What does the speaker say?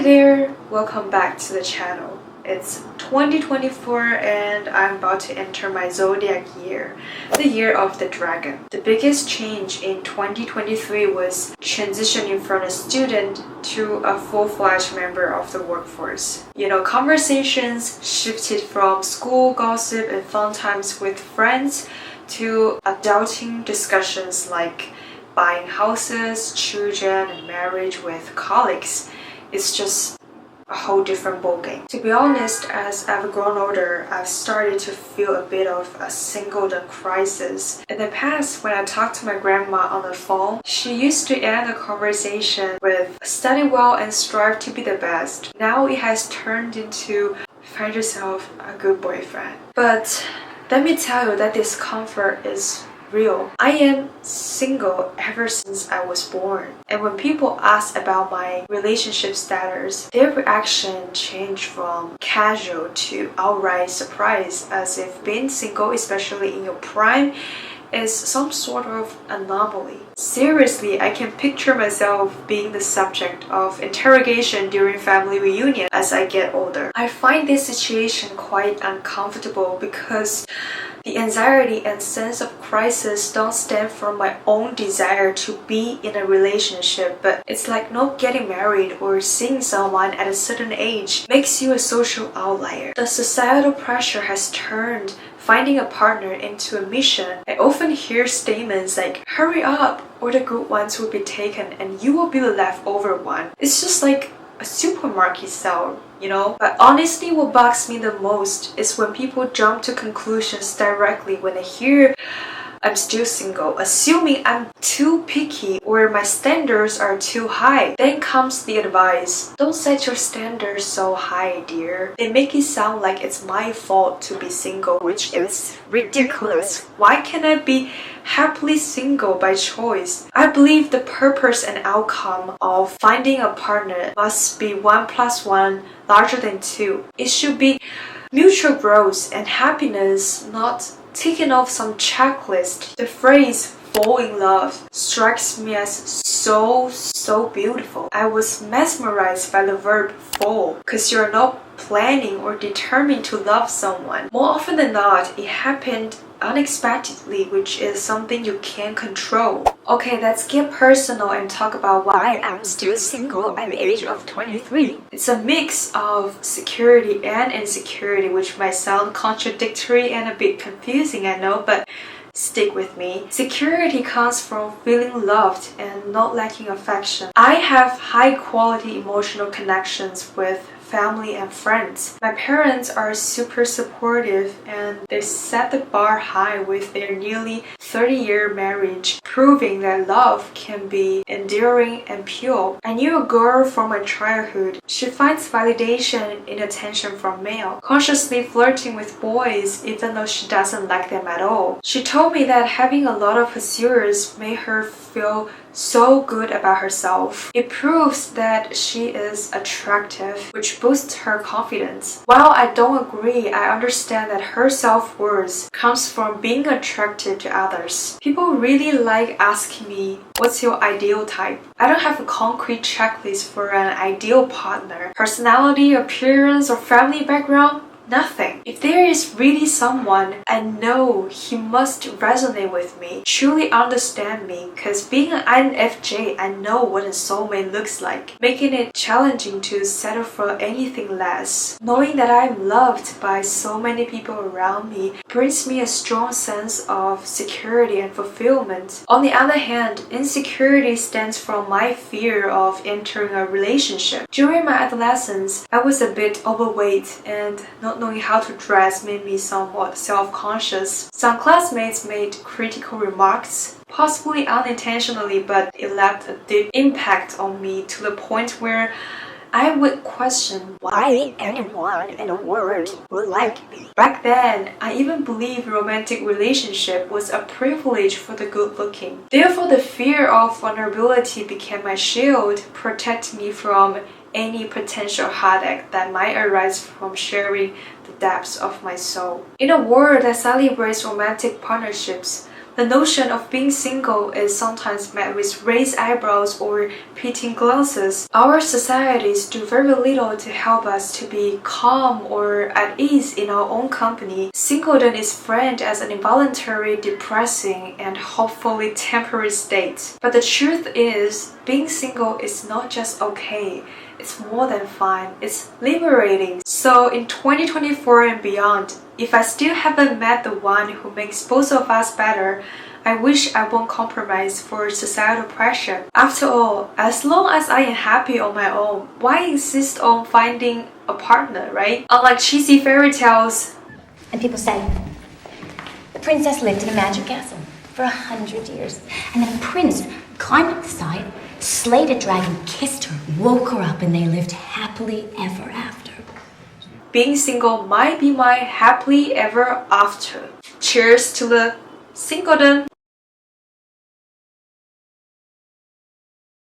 there, welcome back to the channel. It's 2024 and I'm about to enter my zodiac year, the year of the dragon. The biggest change in 2023 was transitioning from a student to a full-fledged member of the workforce. Conversations shifted from school gossip and fun times with friends to adulting discussions like buying houses, children, and marriage with colleagues. It's just a whole different ballgame. To be honest, as I've grown older, I've started to feel a bit of a singledom crisis. In the past, when I talked to my grandma on the phone, she used to end the conversation with study well and strive to be the best. Now it has turned into find yourself a good boyfriend. But let me tell you that discomfort is real. I am single ever since I was born. And when people ask about my relationship status, their reaction changed from casual to outright surprise, as if being single, especially in your prime, is some sort of anomaly. Seriously, I can picture myself being the subject of interrogation during family reunion as I get older. I find this situation quite uncomfortable because the anxiety and sense of crisis don't stem from my own desire to be in a relationship, but it's like not getting married or seeing someone at a certain age makes you a social outlier. The societal pressure has turned finding a partner into a mission. I often hear statements like, hurry up, or the good ones will be taken and you will be the leftover one. It's just like a supermarket sale, But honestly, what bugs me the most is when people jump to conclusions directly when they hear I'm still single, assuming I'm too picky or my standards are too high. Then comes the advice. Don't set your standards so high, dear. They make it sound like it's my fault to be single, which is ridiculous. Why can't I be happily single by choice? I believe the purpose and outcome of finding a partner must be 1 + 1 larger than 2. It should be mutual growth and happiness, not ticking off some checklist. The phrase fall in love strikes me as so beautiful. I was mesmerized by the verb fall because you're not planning or determined to love someone. More often than not, it happened unexpectedly, which is something you can't control. Okay, let's get personal and talk about why I'm still single at the age of 23. It's a mix of security and insecurity, which might sound contradictory and a bit confusing, I know, but stick with me. Security comes from feeling loved and not lacking affection. I have high quality emotional connections with family and friends. My parents are super supportive and they set the bar high with their nearly 30-year marriage, proving that love can be enduring and pure. I knew a girl from my childhood. She finds validation in attention from male, consciously flirting with boys even though she doesn't like them at all. She told me that having a lot of pursuers made her feel so good about herself. It proves that she is attractive, which boosts her confidence. While I don't agree, I understand that her self-worth comes from being attracted to others. People really like asking me, what's your ideal type? I don't have a concrete checklist for an ideal partner. Personality, appearance, or family background? Nothing. If there is really someone, I know he must resonate with me, truly understand me, because being an INFJ, I know what a soulmate looks like, making it challenging to settle for anything less. Knowing that I'm loved by so many people around me brings me a strong sense of security and fulfillment. On the other hand, insecurity stems from my fear of entering a relationship. During my adolescence, I was a bit overweight and not knowing how to dress made me somewhat self-conscious. Some classmates made critical remarks, possibly unintentionally, but it left a deep impact on me to the point where I would question why anyone in the world would like me. Back then, I even believed romantic relationship was a privilege for the good-looking. Therefore, the fear of vulnerability became my shield, protecting me from any potential heartache that might arise from sharing the depths of my soul. In a world that celebrates romantic partnerships, The notion of being single is sometimes met with raised eyebrows or pitting glances. Our societies do very little to help us to be calm or at ease in our own company. Singledom is framed as an involuntary, depressing, and hopefully temporary state. But the truth is, being single is not just okay. It's more than fun. It's liberating. So in 2024 and beyond, if I still haven't met the one who makes both of us better, I wish I won't compromise for societal pressure. After all, as long as I am happy on my own, why insist on finding a partner, right? Unlike cheesy fairy tales. And people say, the princess lived in a magic castle for 100 years. And the prince climbed up the side, slayed a dragon, kissed her, woke her up, and they lived happily ever after. Being single might be my happily ever after. Cheers to the singledom!